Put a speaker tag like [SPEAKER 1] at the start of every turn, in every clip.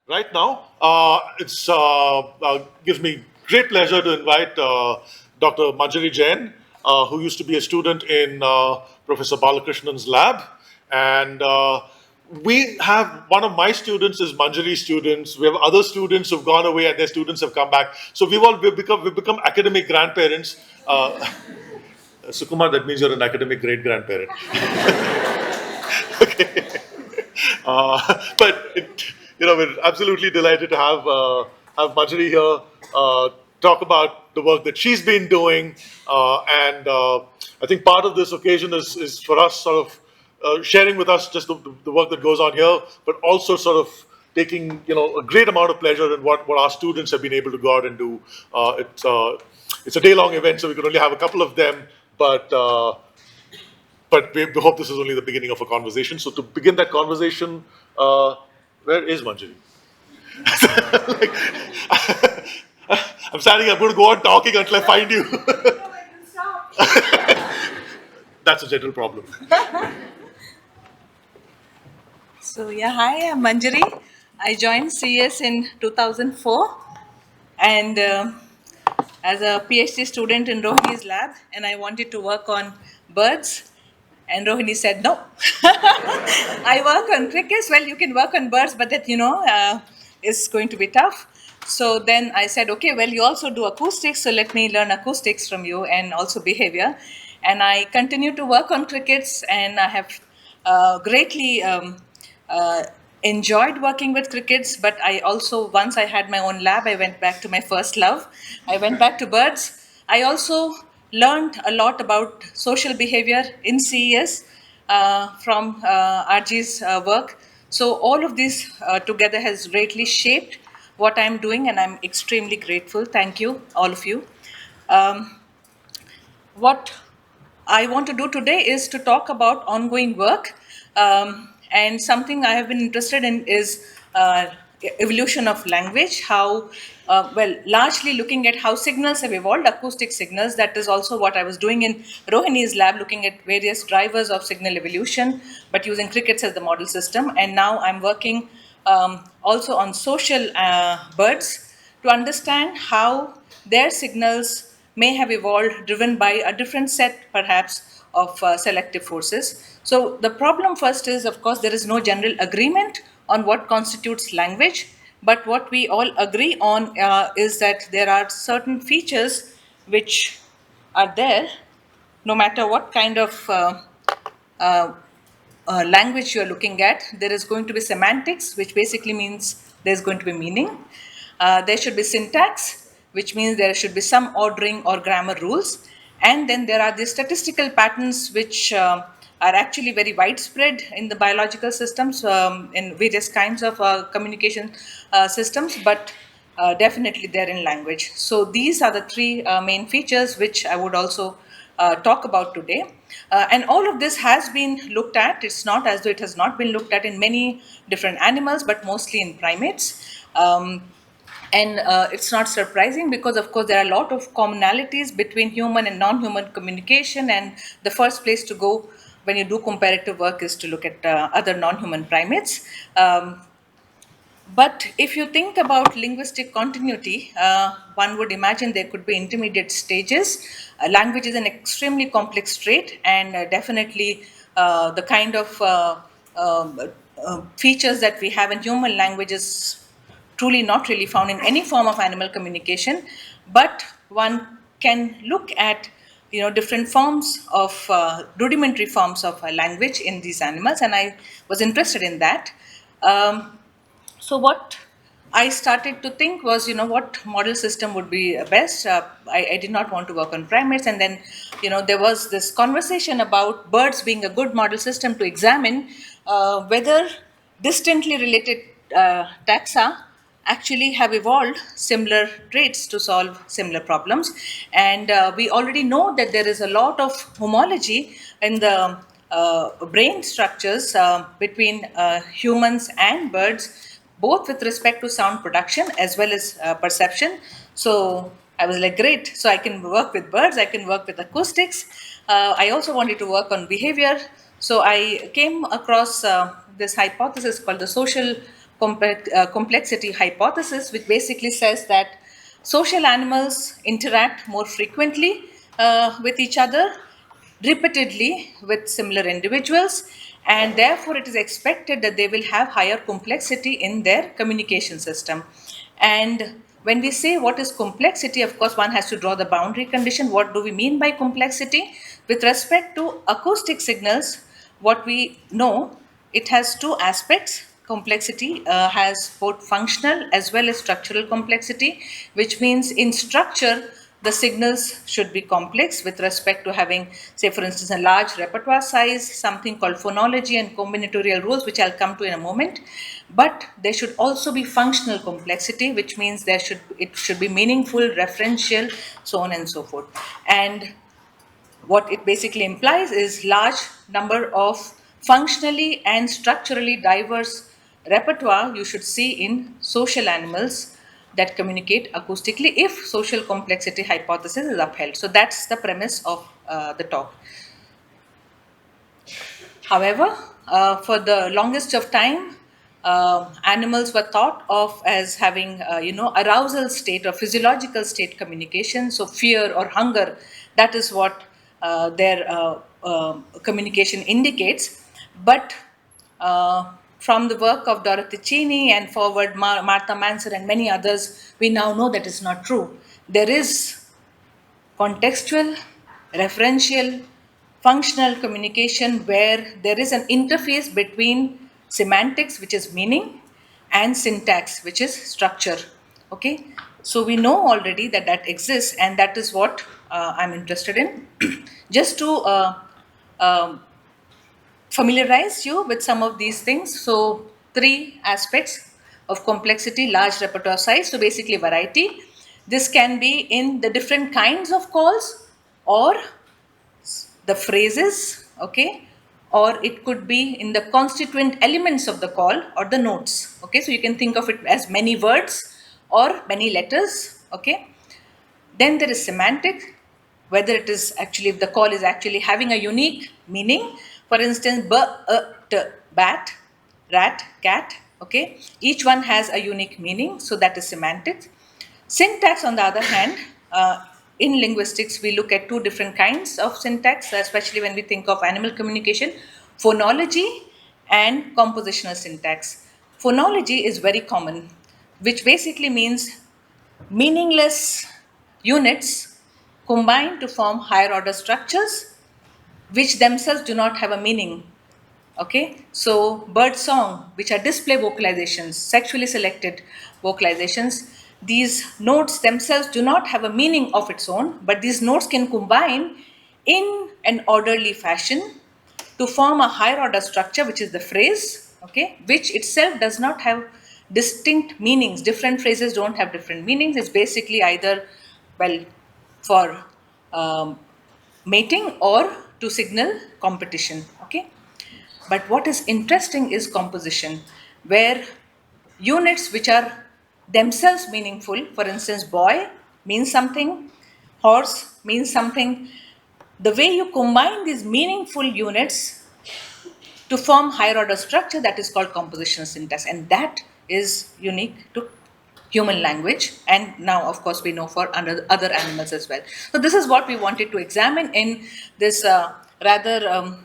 [SPEAKER 1] Right now, it's gives me great pleasure to invite Dr. Manjari Jain, who used to be a student in Professor Balakrishnan's lab, and we have one of my students is Manjari's students. We have other students who've gone away and their students have come back. So we've become academic grandparents. Sukumar, that means you're an academic great grandparent. But we're absolutely delighted to have Marjorie here talk about the work that she's been doing, and I think part of this occasion is for us sort of sharing with us just the work that goes on here, but also sort of taking a great amount of pleasure in what our students have been able to go out and do. It's a day-long event, so we could only have a couple of them, but. But we hope this is only the beginning of a conversation. So to begin that conversation, where is Manjari? Like, I'm standing. I'm going to go on talking until I find you. That's a general problem.
[SPEAKER 2] So yeah, hi, I'm Manjari. I joined CS in 2004 and as a PhD student in Rohini's lab, and I wanted to work on birds. And Rohini said no. I work on crickets. Well, you can work on birds, but that is going to be tough. So then I said, okay, well, you also do acoustics, so let me learn acoustics from you and also behavior. And I continue to work on crickets, and I have greatly uh, enjoyed working with crickets. But I also, once I had my own lab, I went back to my first love. I went back to birds. I also learned a lot about social behavior in CES from RG's work. So all of this together has greatly shaped what I'm doing, and I'm extremely grateful. Thank you, all of you. Um, what I want to do today is to talk about ongoing work. And something I have been interested in is evolution of language, how, largely looking at how signals have evolved, acoustic signals. That is also what I was doing in Rohini's lab, looking at various drivers of signal evolution, but using crickets as the model system. And now I'm working also on social birds to understand how their signals may have evolved driven by a different set, perhaps, of selective forces. So, the problem first is, of course, there is no general agreement on what constitutes language, but what we all agree on is that there are certain features which are there no matter what kind of uh, language you're looking at. There is going to be semantics, which basically means there's going to be meaning. There should be syntax, which means there should be some ordering or grammar rules. And then there are the statistical patterns, which are actually very widespread in the biological systems, in various kinds of communication systems, but definitely they're in language. So these are the three main features which I would also talk about today. And all of this has been looked at. It's not as though it has not been looked at in many different animals, but mostly in primates. And it's not surprising because, of course, there are a lot of commonalities between human and non-human communication. And the first place to go when you do comparative work is to look at other non-human primates. But if you think about linguistic continuity, one would imagine there could be intermediate stages. Language is an extremely complex trait, and definitely the kind of features that we have in human language is truly not really found in any form of animal communication. But one can look at different forms of rudimentary forms of language in these animals, and I was interested in that. So what I started to think was, what model system would be best. I did not want to work on primates, and then, there was this conversation about birds being a good model system to examine whether distantly related taxa actually have evolved similar traits to solve similar problems. And we already know that there is a lot of homology in the brain structures between humans and birds, both with respect to sound production as well as perception. So I was like, great. So I can work with birds, I can work with acoustics. I also wanted to work on behavior. So I came across this hypothesis called the social complexity hypothesis, which basically says that social animals interact more frequently with each other, repeatedly with similar individuals, and therefore it is expected that they will have higher complexity in their communication system. And when we say what is complexity, of course, one has to draw the boundary condition. What do we mean by complexity? With respect to acoustic signals, what we know, it has two aspects. Complexity has both functional as well as structural complexity, which means in structure, the signals should be complex with respect to having, say, for instance, a large repertoire size, something called phonology and combinatorial rules, which I'll come to in a moment. But there should also be functional complexity, which means it should be meaningful, referential, so on and so forth. And what it basically implies is large number of functionally and structurally diverse repertoire you should see in social animals that communicate acoustically if social complexity hypothesis is upheld. So that's the premise of the talk. However, for the longest of time, animals were thought of as having, arousal state or physiological state communication. So fear or hunger, that is what their communication indicates. But from the work of Dorothy Cheney and forward Martha Mansell and many others, we now know that is not true. There is contextual, referential, functional communication where there is an interface between semantics, which is meaning, and syntax, which is structure. Okay, so we know already that that exists, and that is what I'm interested in. Just to familiarize you with some of these things. So, three aspects of complexity: large repertoire size, so basically variety. This can be in the different kinds of calls or the phrases, okay, or it could be in the constituent elements of the call or the notes, okay. So, you can think of it as many words or many letters, okay. Then there is semantic, whether it is actually, if the call is actually having a unique meaning. For instance, bat, rat, cat, okay. Each one has a unique meaning, so that is semantic. Syntax, on the other hand, in linguistics, we look at two different kinds of syntax, especially when we think of animal communication: phonology and compositional syntax. Phonology is very common, which basically means meaningless units combine to form higher order structures which themselves do not have a meaning. Okay, so bird song, which are display vocalizations, sexually selected vocalizations, these notes themselves do not have a meaning of its own, but these notes can combine in an orderly fashion to form a higher order structure, which is the phrase, okay, which itself does not have distinct meanings. Different phrases don't have different meanings. It's basically either, well, for mating or to signal competition, okay. But what is interesting is composition, where units which are themselves meaningful, for instance, boy means something, horse means something. The way you combine these meaningful units to form higher order structure, that is called compositional syntax, and that is unique to human language, and now of course we know for other animals as well. So this is what we wanted to examine in this rather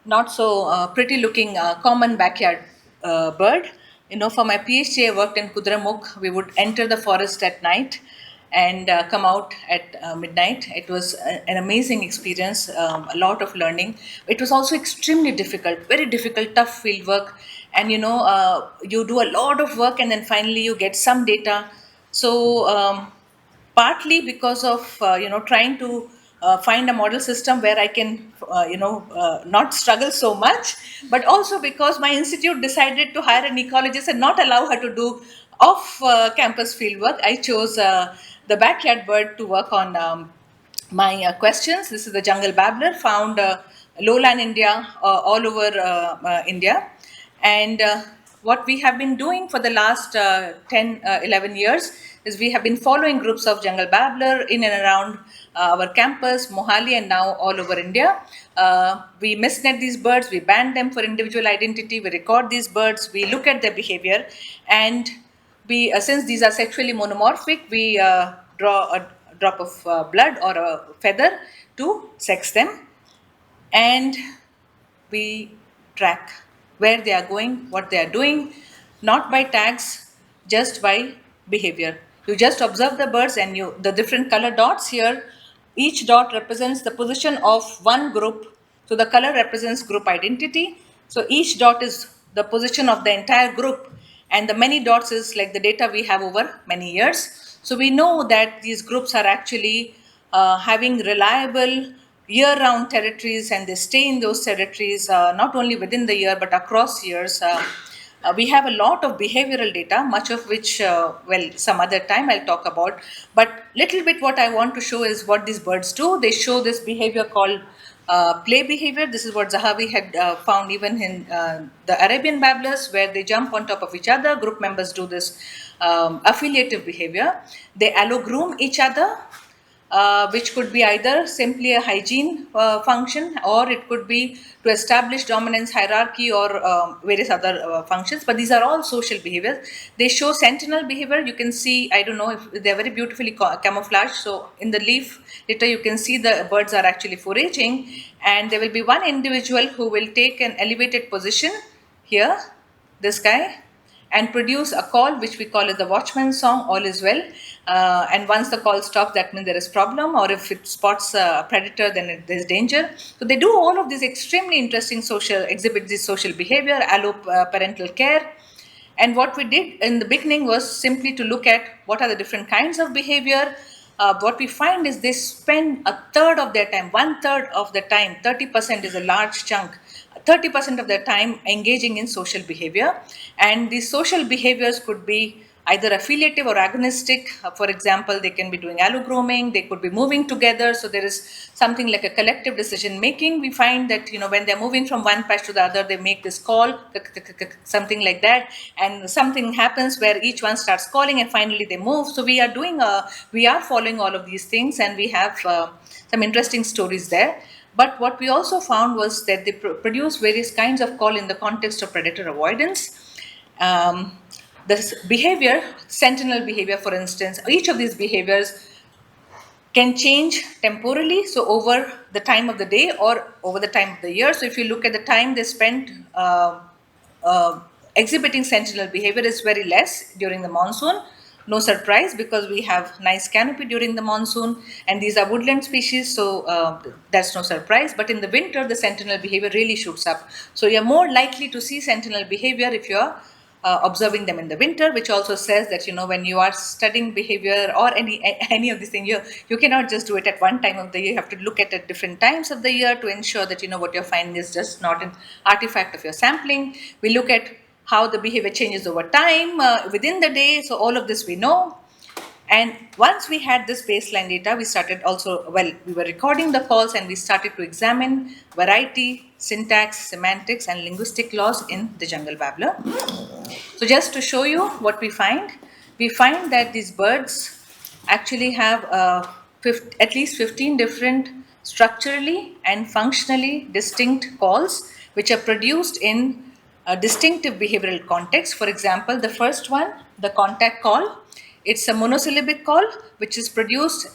[SPEAKER 2] not so pretty looking common backyard bird. You know, for my PhD, I worked in Kudramukh. We would enter the forest at night and come out at midnight. It was an amazing experience, a lot of learning. It was also extremely difficult, very difficult, tough field work. And you do a lot of work and then finally you get some data. So partly because of trying to find a model system where I can not struggle so much, but also because my institute decided to hire an ecologist and not allow her to do off campus field work. I chose the backyard bird to work on my questions. This is the jungle babbler, found lowland India, all over India. And what we have been doing for the last 10, 11 years is we have been following groups of jungle babbler in and around our campus, Mohali, and now all over India. We misnet these birds, we ban them for individual identity, we record these birds, we look at their behavior, and we, since these are sexually monomorphic, we draw a drop of blood or a feather to sex them, and we track where they are going, what they are doing, not by tags, just by behavior. You just observe the birds and the different color dots here, each dot represents the position of one group. So the color represents group identity. So each dot is the position of the entire group, and the many dots is like the data we have over many years. So we know that these groups are actually having reliable year-round territories, and they stay in those territories not only within the year but across years. We have a lot of behavioral data, much of which, well, some other time I'll talk about. But little bit what I want to show is what these birds do. They show this behavior called play behavior. This is what Zahavi had found even in the Arabian babblers, where they jump on top of each other. Group members do this affiliative behavior. They allogroom each other, which could be either simply a hygiene function, or it could be to establish dominance, hierarchy, or various other functions. But these are all social behaviors. They show sentinel behavior. You can see, I don't know if they're very beautifully camouflaged. So in the leaf litter, you can see the birds are actually foraging, and there will be one individual who will take an elevated position here, this guy, and produce a call which we call it the watchman's song, all is well. And once the call stops, that means there is problem, or if it spots a predator, then there's danger. So they do all of these extremely interesting exhibit this social behavior, allo parental care. And what we did in the beginning was simply to look at what are the different kinds of behavior. What we find is they spend a third of their time, 1/3 of the time, 30% is a large chunk, 30% of their time engaging in social behavior. And these social behaviors could be either affiliative or agonistic. For example, they can be doing allogrooming, they could be moving together. So there is something like a collective decision making. We find that, when they're moving from one patch to the other, they make this call, something like that. And something happens where each one starts calling and finally they move. So we are following all of these things, and we have some interesting stories there. But what we also found was that they produce various kinds of call in the context of predator avoidance. This behavior, sentinel behavior, for instance, each of these behaviors can change temporally, so over the time of the day or over the time of the year. So if you look at the time they spent exhibiting sentinel behavior is very less during the monsoon. No surprise, because we have nice canopy during the monsoon, and these are woodland species, so that's no surprise. But in the winter, the sentinel behavior really shoots up. So you're more likely to see sentinel behavior if you're observing them in the winter, which also says that, when you are studying behavior or any of these things, you cannot just do it at one time of the year. You have to look at different times of the year to ensure that what you're finding is just not an artifact of your sampling. We look at how the behavior changes over time within the day. So all of this we know. And once we had this baseline data, we started we were recording the calls, and we started to examine variety, syntax, semantics, and linguistic laws in the jungle babbler. So just to show you what we find that these birds actually have at least 15 different structurally and functionally distinct calls, which are produced in a distinctive behavioral context. For example, the first one, the contact call, it's a monosyllabic call which is produced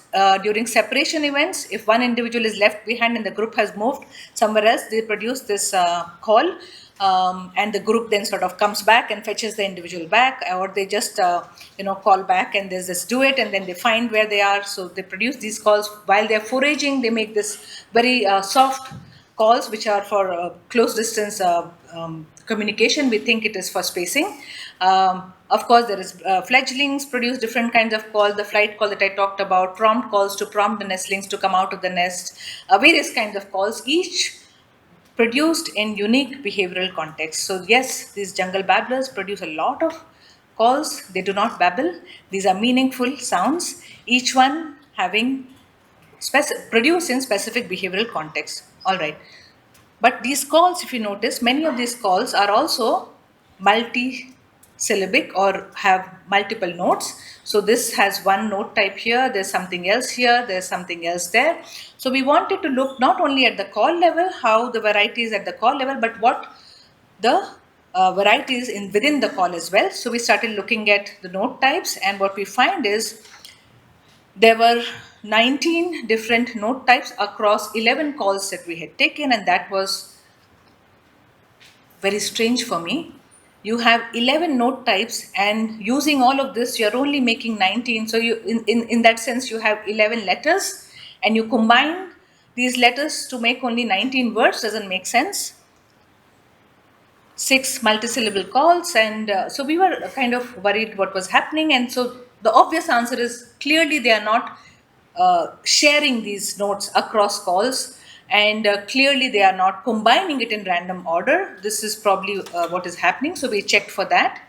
[SPEAKER 2] during separation events. If one individual is left behind and the group has moved somewhere else, they produce this call, and the group then sort of comes back and fetches the individual back, or they just call back, and there's this duet, and then they find where they are. So they produce these calls while they're foraging. They make this very soft calls which are for close distance communication. We think it is for spacing. Of course, there is fledglings produce different kinds of calls. The flight call that I talked about, prompt calls to prompt the nestlings to come out of the nest, various kinds of calls, each produced in unique behavioral contexts. So yes, these jungle babblers produce a lot of calls. They do not babble. These are meaningful sounds, each one having produced in specific behavioral context. All right. But these calls, if you notice, many of these calls are also multi syllabic or have multiple notes. So this has one note type here, there's something else here, there's something else there. So we wanted to look not only at the call level, how the varieties at the call level, but what the varieties in within the call as well. So we started looking at the note types, and what we find is there were 19 different note types across 11 calls that we had taken, and that was very strange for me. You have 11 note types, and using all of this, you're only making 19. So you, in that sense, you have 11 letters, and you combine these letters to make only 19 words. Doesn't make sense. 6 multisyllable calls, and so we were kind of worried what was happening. And so the obvious answer is clearly they are not sharing these notes across calls, and clearly they are not combining it in random order. This is probably what is happening, so we checked for that.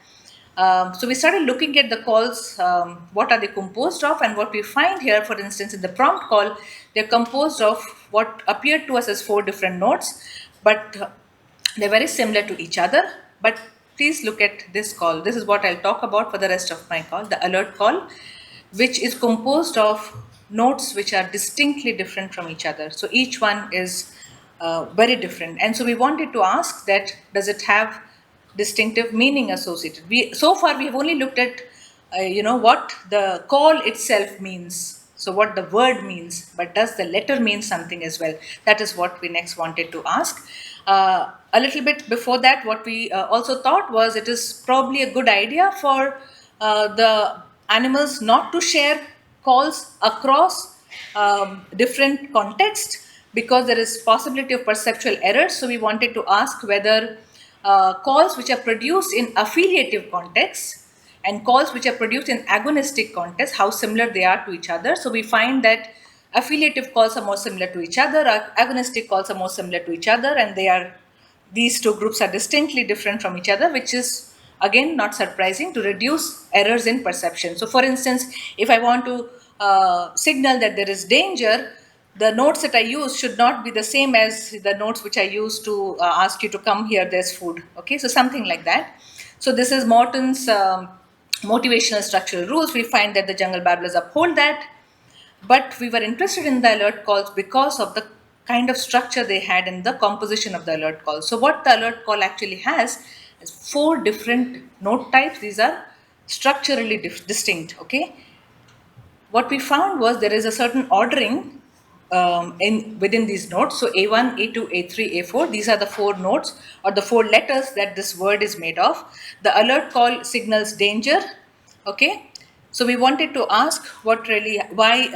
[SPEAKER 2] So we started looking at the calls, what are they composed of, and what we find here, for instance, in the prompt call, they're composed of what appeared to us as 4 different notes, but they're very similar to each other. But please look at this call. This is what I'll talk about for the rest of my call, the alert call, which is composed of notes which are distinctly different from each other. So each one is very different. And so we wanted to ask that, does it have distinctive meaning associated? So far we have only looked at what the call itself means, so what the word means, but does the letter mean something as well? That is what we next wanted to ask. A little bit before that, what we also thought was, it is probably a good idea for the animals not to share calls across different contexts, because there is possibility of perceptual errors. So we wanted to ask whether calls which are produced in affiliative contexts and calls which are produced in agonistic contexts, how similar they are to each other. So we find that affiliative calls are more similar to each other, agonistic calls are more similar to each other, and these two groups are distinctly different from each other, which is again not surprising to reduce errors in perception. So for instance, if I want to signal that there is danger, the notes that I use should not be the same as the notes which I use to ask you to come here, there's food. Okay, so something like that. So this is Morton's motivational structural rules. We find that the jungle babblers uphold that, but we were interested in the alert calls because of the kind of structure they had in the composition of the alert call. So what the alert call actually has is 4 different note types. These are structurally distinct. Okay, what we found was there is a certain ordering within these notes. So A1, A2, A3, A4, these are the 4 notes or the 4 letters that this word is made of. The alert call signals danger. Okay, so we wanted to ask why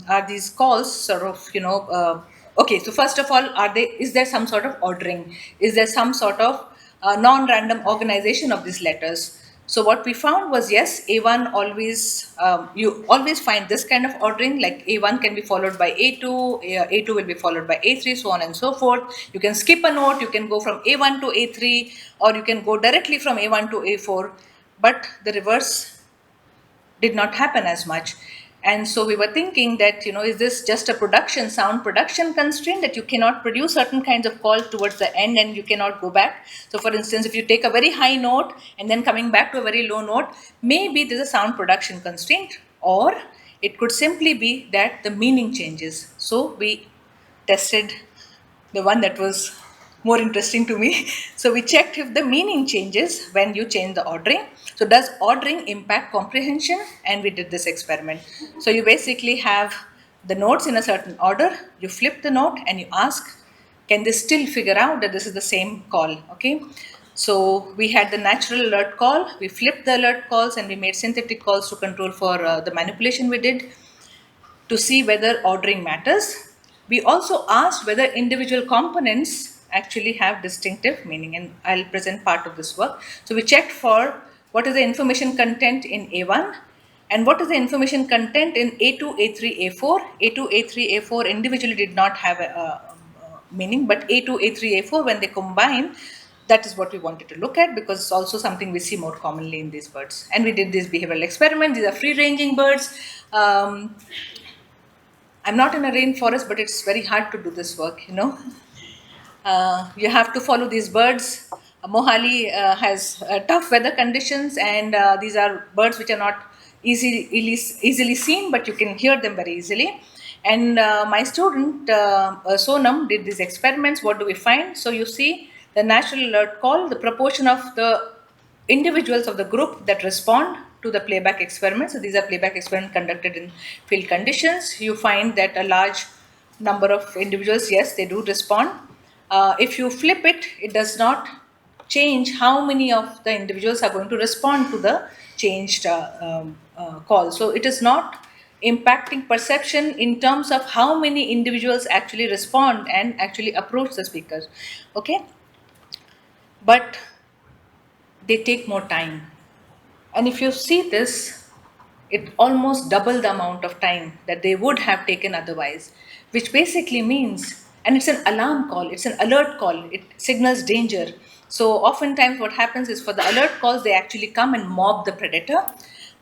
[SPEAKER 2] are these calls sort of, okay, so first of all, is there some sort of ordering? Is there some sort of non-random organization of these letters? So what we found was, yes, A1 always, you always find this kind of ordering, like A1 can be followed by A2, A2 will be followed by A3, so on and so forth. You can skip a note, you can go from A1 to A3, or you can go directly from A1 to A4, but the reverse did not happen as much. And so we were thinking that, is this just a sound production constraint, that you cannot produce certain kinds of calls towards the end and you cannot go back? So for instance, if you take a very high note and then coming back to a very low note, maybe there's a sound production constraint, or it could simply be that the meaning changes. So we tested the one that was more interesting to me. So we checked if the meaning changes when you change the ordering. So does ordering impact comprehension? And we did this experiment. So you basically have the notes in a certain order, you flip the note and you ask, can they still figure out that this is the same call? Okay. So we had the natural alert call, we flipped the alert calls, and we made synthetic calls to control for the manipulation we did to see whether ordering matters. We also asked whether individual components actually have distinctive meaning, and I'll present part of this work. So we checked for what is the information content in A1 and what is the information content in A2, A3, A4. A2, A3, A4 individually did not have a meaning, but A2, A3, A4, when they combine, that is what we wanted to look at, because it's also something we see more commonly in these birds. And we did this behavioral experiment. These are free-ranging birds. I'm not in a rainforest, but it's very hard to do this work, you have to follow these birds Mohali has tough weather conditions, and these are birds which are not easily seen, but you can hear them very easily. And my student Sonam did these experiments. What do we find? So you see the natural alert call, the proportion of the individuals of the group that respond to the playback experiment. So these are playback experiments conducted in field conditions. You find that a large number of individuals, yes, they do respond. If you flip it, it does not change how many of the individuals are going to respond to the changed call. So it is not impacting perception in terms of how many individuals actually respond and actually approach the speaker. Okay, but they take more time. And if you see this, it almost double the amount of time that they would have taken otherwise, which basically means, and it's an alarm call, it's an alert call, it signals danger. So oftentimes what happens is for the alert calls, they actually come and mob the predator.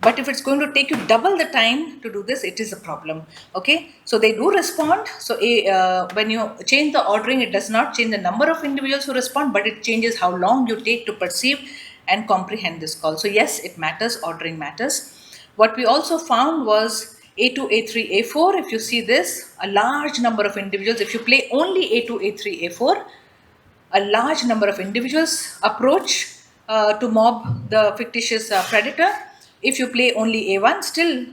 [SPEAKER 2] But if it's going to take you double the time to do this, it is a problem. Okay, so they do respond. So when you change the ordering, it does not change the number of individuals who respond, but it changes how long you take to perceive and comprehend this call. So yes, it matters, ordering matters. What we also found was A2, A3, A4. If you see this, a large number of individuals, if you play only A2, A3, A4, a large number of individuals approach to mob the fictitious predator. If you play only A1, still,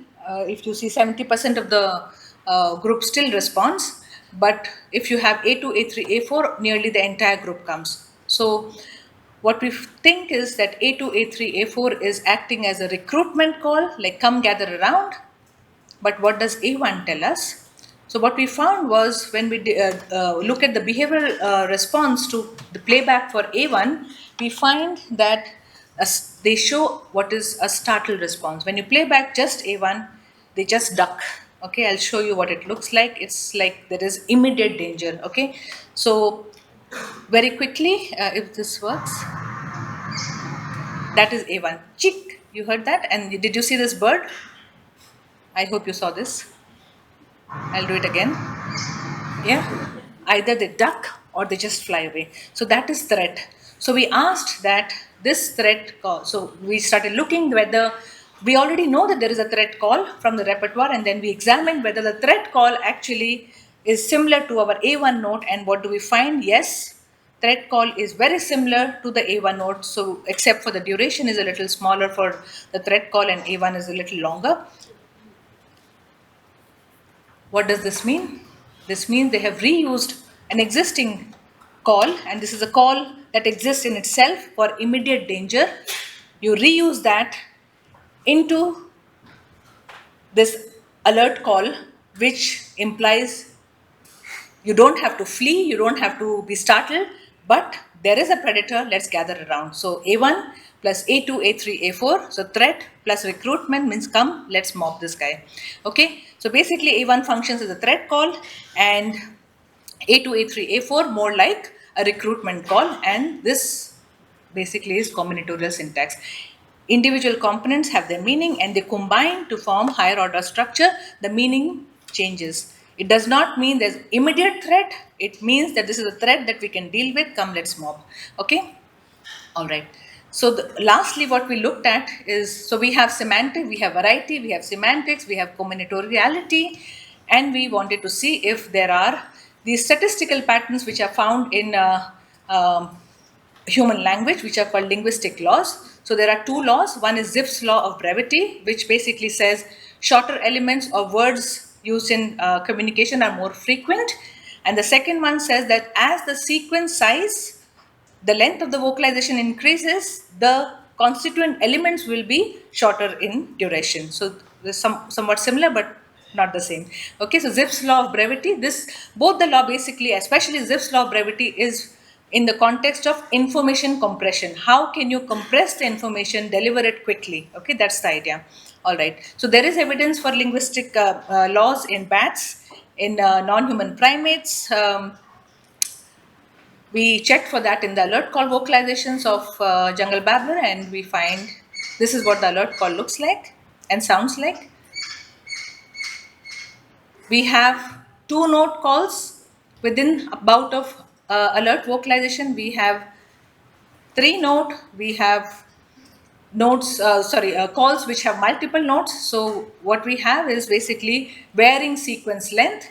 [SPEAKER 2] if you see 70% of the group still responds. But if you have A2, A3, A4, nearly the entire group comes. So what we think is that A2, A3, A4 is acting as a recruitment call, like come gather around. But what does A1 tell us? So what we found was when we look at the behavioral response to the playback for A1, we find that they show what is a startled response. When you play back just A1, they just duck. Okay, I'll show you what it looks like. It's like there is immediate danger. Okay, so very quickly, if this works, that is A1. Chick, you heard that? And did you see this bird? I hope you saw this. I'll do it again. Yeah, either they duck or they just fly away. So that is threat. So we asked that this threat call. So we started looking whether we already know that there is a threat call from the repertoire, and then we examined whether the threat call actually is similar to our A1 note. And what do we find? Yes, threat call is very similar to the A1 note. So except for the duration is a little smaller for the threat call, and A1 is a little longer. What does this mean? This means they have reused an existing call, and this is a call that exists in itself for immediate danger. You reuse that into this alert call, which implies you don't have to flee, you don't have to be startled, but there is a predator, let's gather around. So A1 plus A2, A3, A4. So threat plus recruitment means come, let's mob this guy. Okay, so basically A1 functions as a threat call, and A2, A3, A4 more like a recruitment call, and this basically is combinatorial syntax. Individual components have their meaning and they combine to form higher order structure. The meaning changes. It does not mean there's immediate threat. It means that this is a threat that we can deal with. Come, let's mob. Okay? All right. So lastly, what we looked at is, so we have semantic, we have variety, we have semantics, we have combinatoriality, and we wanted to see if there are these statistical patterns which are found in human language, which are called linguistic laws. So there are two laws. One is Zipf's law of brevity, which basically says shorter elements or words used in communication are more frequent. And the second one says that as the sequence size, the length of the vocalization increases, the constituent elements will be shorter in duration. So there's somewhat similar, but not the same. Okay, so Zipf's law of brevity, both the law basically, especially Zipf's law of brevity, is in the context of information compression. How can you compress the information, deliver it quickly? Okay, that's the idea. All right. So there is evidence for linguistic laws in bats, in non-human primates. We checked for that in the alert call vocalizations of Jungle Babbler, and we find this is what the alert call looks like and sounds like. We have two note calls within a bout of alert vocalization. We have 3-note, we have calls which have multiple notes. So what we have is basically varying sequence length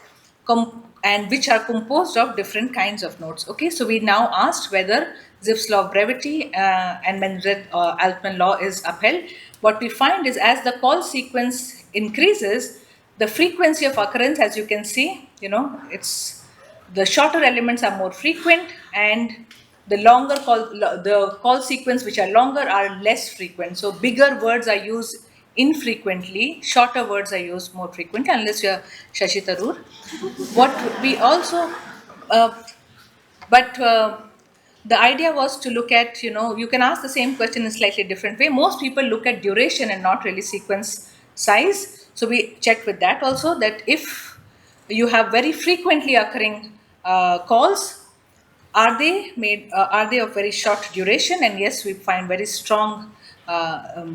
[SPEAKER 2] and which are composed of different kinds of notes. Okay, so we now asked whether Zipf's law of brevity and Mendeleev-Altman law is upheld. What we find is as the call sequence increases, the frequency of occurrence, as you can see, it's the shorter elements are more frequent, and the call sequence which are longer are less frequent. So bigger words are used infrequently, shorter words are used more frequently, unless you're Shashi Tharoor. What we also, uh, but the idea was to look at, you can ask the same question in a slightly different way. Most people look at duration and not really sequence size. So we checked with that also, that if you have very frequently occurring calls, are they of very short duration? And yes, we find very strong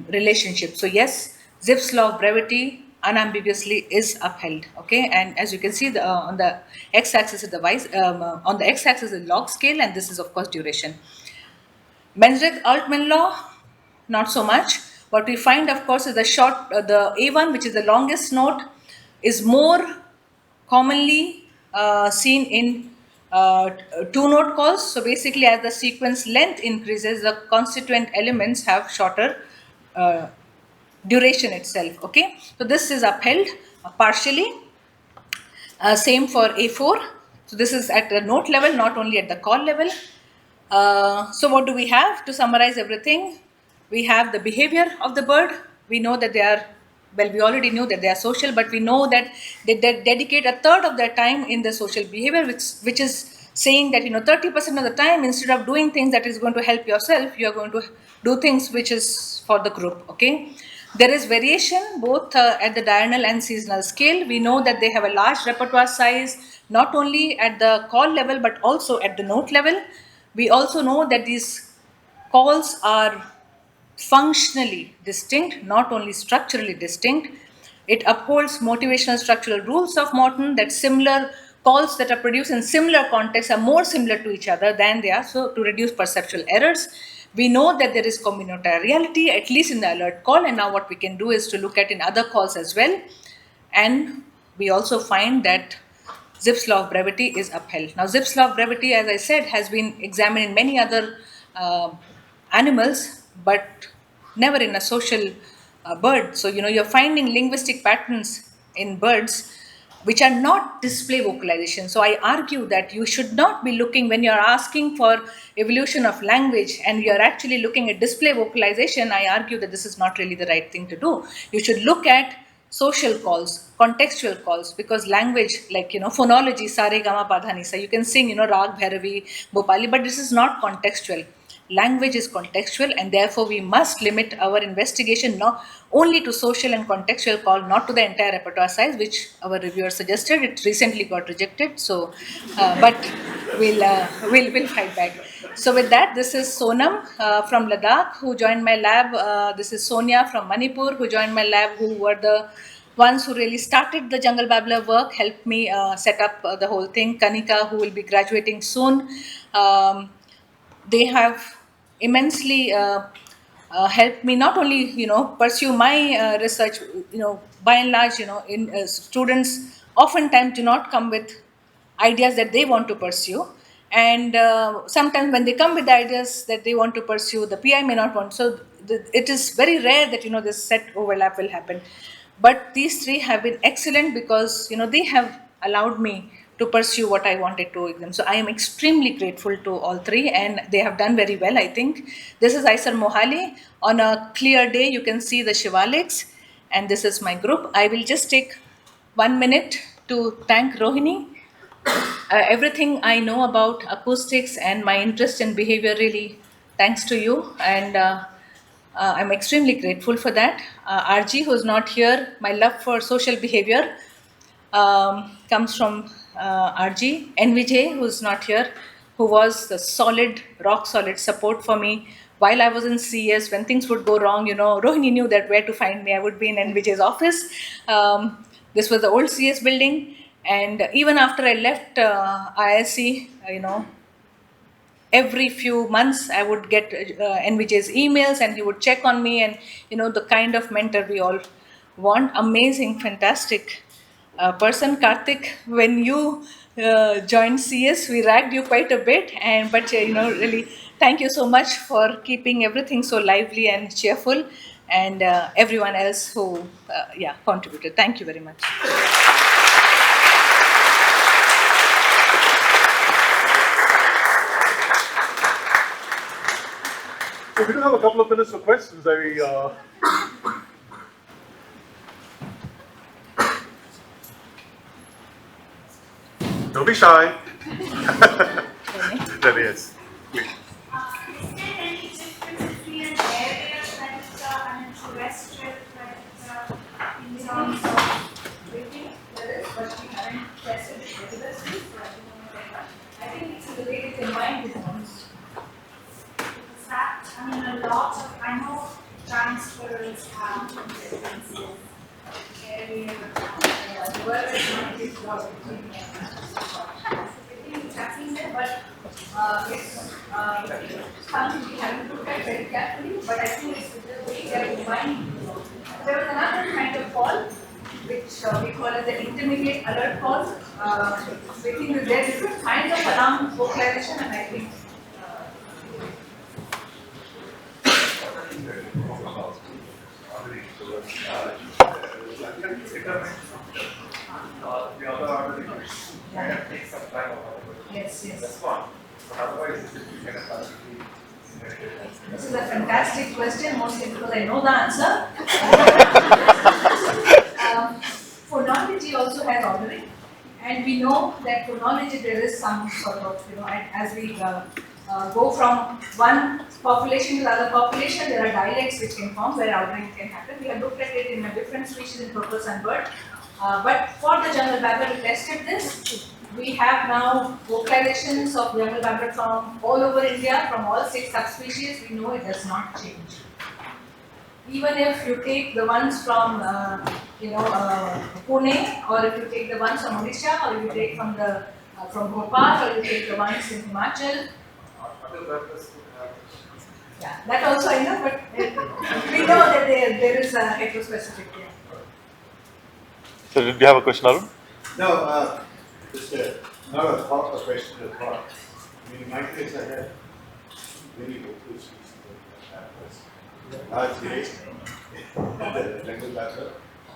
[SPEAKER 2] relationship. So yes, Zipf's law of brevity unambiguously is upheld. Okay, and as you can see, on the x-axis is the on the x-axis is log scale, and this is of course duration. Mendeleev-Altman law, not so much. What we find, of course, is the A1, which is the longest note, is more commonly seen in two-note calls. So basically, as the sequence length increases, the constituent elements have shorter uh, duration itself. Okay, so this is upheld partially. Same for A4. So this is at the note level, not only at the call level. So what do we have to summarize everything? We have the behavior of the bird. We know that they are, well, we already knew that they are social, but we know that they dedicate a third of their time in the social behavior, which is saying that 30% of the time, instead of doing things that is going to help yourself, you are going to do things which is for the group. Okay, there is variation both at the diurnal and seasonal scale. We know that they have a large repertoire size, not only at the call level but also at the note level. We also know that these calls are functionally distinct, not only structurally distinct. It upholds motivational structural rules of Morton, that similar calls that are produced in similar contexts are more similar to each other than they are, so to reduce perceptual errors. We know that there is combinatoriality, at least in the alert call, and now what we can do is to look at in other calls as well. And we also find that Zipf's law of brevity is upheld. Now, Zipf's law of brevity, as I said, has been examined in many other animals, but never in a social bird. So, you're finding linguistic patterns in birds which are not display vocalization. So, I argue that you should not be looking, when you're asking for evolution of language and you're actually looking at display vocalization, I argue that this is not really the right thing to do. You should look at social calls, contextual calls, because language, like, phonology, sare, gama, padhani, sa, you can sing, rag, bhairavi, bhopali, but this is not contextual. Language is contextual, and therefore we must limit our investigation not only to social and contextual call, not to the entire repertoire size, which our reviewer suggested. It recently got rejected, so but we'll fight back. So with that, this is Sonam from Ladakh who joined my lab. This is Sonia from Manipur who joined my lab, who were the ones who really started the Jungle Babbler work, helped me set up the whole thing. Kanika, who will be graduating soon. They have immensely helped me not only pursue my research. By and large, students oftentimes do not come with ideas that they want to pursue, and sometimes when they come with the ideas that they want to pursue, the PI may not want. So it is very rare that this set overlap will happen. But these three have been excellent because they have allowed me to pursue what I wanted to with them. So I am extremely grateful to all three, and they have done very well, I think. This is Aisar Mohali. On a clear day, you can see the Shivaliks, and this is my group. I will just take 1 minute to thank Rohini. Everything I know about acoustics and my interest in behavior, really thanks to you, and I'm extremely grateful for that. RG, who's not here, my love for social behavior comes from RG. NVJ, who's not here, who was the solid, rock solid support for me while I was in CS. When things would go wrong, Rohini knew that where to find me. I would be in NVJ's office. This was the old CS building, and even after I left ISC, every few months I would get NVJ's emails, and he would check on me, and the kind of mentor we all want. Amazing, fantastic person. Karthik, when you joined CS, we ragged you quite a bit, and but really, thank you so much for keeping everything so lively and cheerful, and everyone else who contributed. Thank you very much.
[SPEAKER 1] So we do have a couple of minutes for questions. Don't be shy. There he is. Please.
[SPEAKER 3] Is there any difference between an area and a terrestrial in terms of breathing?
[SPEAKER 2] There is, but we haven't tested it rigorously, so I think it's related to combined hormones.
[SPEAKER 3] Is that, a lot of, I know transfers have differences. Area,
[SPEAKER 2] The word is not this law between but it's something we haven't looked at very carefully, but I think it's the way they are combined. There was another kind of call, which we call as the intermediate alert call. We think that there are different kinds of alarm vocalization, and I think yes. This is a fantastic question, mostly because I know the answer. Phonology also has ordering, and we know that phonology there is some sort of, as we go from one population to the other population, there are dialects which can form where ordering can happen. We have looked at it in a different species in purpose and bird. But for the jungle babbler, we tested this. We have now vocalizations of jungle babbler from all over India, from all 6 subspecies. We know it does not change. Even if you take the ones from, Pune, or if you take the ones from Odisha, or if you take from Bhopal, or you take the ones in Himachal. Yeah, that also I know, but we know that there is a heterospecific here.
[SPEAKER 1] So did you have a question, Arun?
[SPEAKER 4] No, just not a thought, a question, a thought. In my case, I had many vocal species the jungle babbler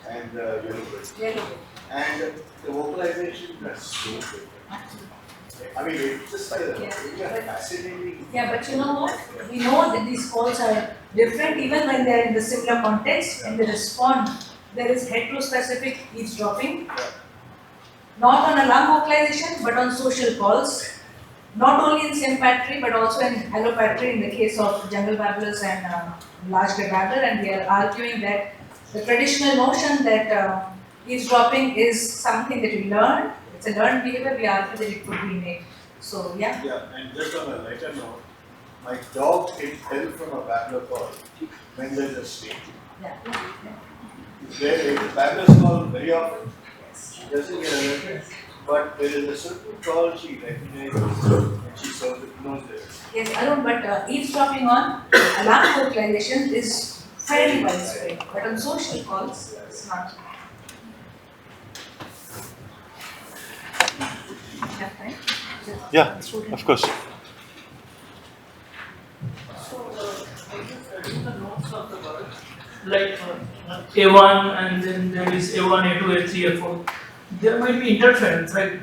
[SPEAKER 4] and yellow. And the vocalization is so different. It's just fascinating.
[SPEAKER 2] Yeah, but you know what? We know that these calls are different even when they are in the similar context, and they respond. There is heterospecific eavesdropping, not on alarm vocalization, but on social calls. Not only in sympatry, but also in allopatry in the case of jungle babblers and large grey babbler. And we are arguing that the traditional notion that eavesdropping is something that we learn, it's a learned behavior, we argue that it could be innate. So, yeah.
[SPEAKER 4] Yeah, and just on a lighter note, my dog can tell from a babbler call when there's a state.
[SPEAKER 2] Yeah.
[SPEAKER 4] The babbler's call very often, she doesn't get alerted, but there is a certain call she recognizes and she sort of knows it.
[SPEAKER 2] Yes, Arun, but eavesdropping on alarm vocalization is fairly widespread, but on social calls, it's not.
[SPEAKER 1] Yeah, of course.
[SPEAKER 5] Like A1, and then there is A1, A2, A3, A4. There might be interference, right?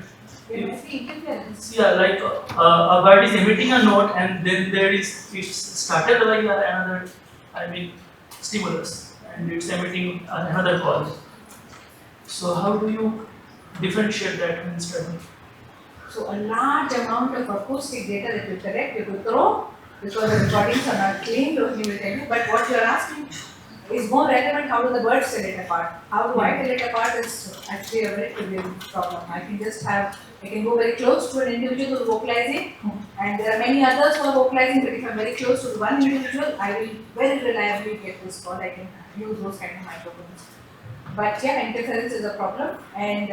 [SPEAKER 2] There must be interference.
[SPEAKER 5] Yeah, like a bird is emitting a note, and then it's started like another, stimulus, and it's emitting another call. So how do you differentiate that when studying?
[SPEAKER 2] So a large amount of acoustic data that you collect, you could throw, because the recordings are not clean, don't will tell you. But what you are asking is more relevant. How do the birds tell it apart? How do I tell it apart is actually a very trivial problem. I can go very close to an individual who's vocalizing, and there are many others who are vocalizing, but if I'm very close to one individual, I will very reliably get this call. I can use those kind of microphones. But yeah, interference is a problem, and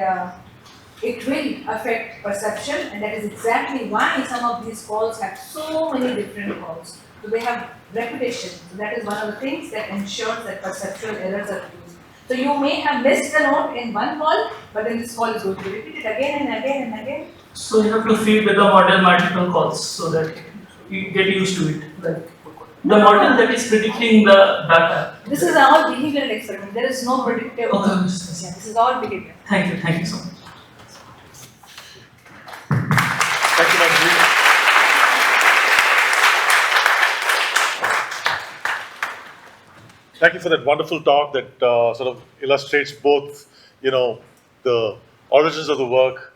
[SPEAKER 6] it will affect perception, and that is exactly why some of these calls have so many different calls. So they have repetition. So that is one of the things that ensures that perceptual errors are reduced. So you may have missed a note in one call, but then this call is going to be repeated again and again and again.
[SPEAKER 5] So you have to feed with the model multiple calls so that you get used to it. Like the model that is predicting the data.
[SPEAKER 6] This is all behavioral experiment. There is no predictive.
[SPEAKER 5] Okay.
[SPEAKER 6] Yeah, this is all behavior.
[SPEAKER 5] Thank you so much.
[SPEAKER 1] Thank you, Manjari. Thank you for that wonderful talk that sort of illustrates both, the origins of the work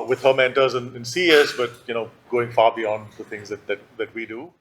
[SPEAKER 1] with her mentors in CES, but, going far beyond the things that we do.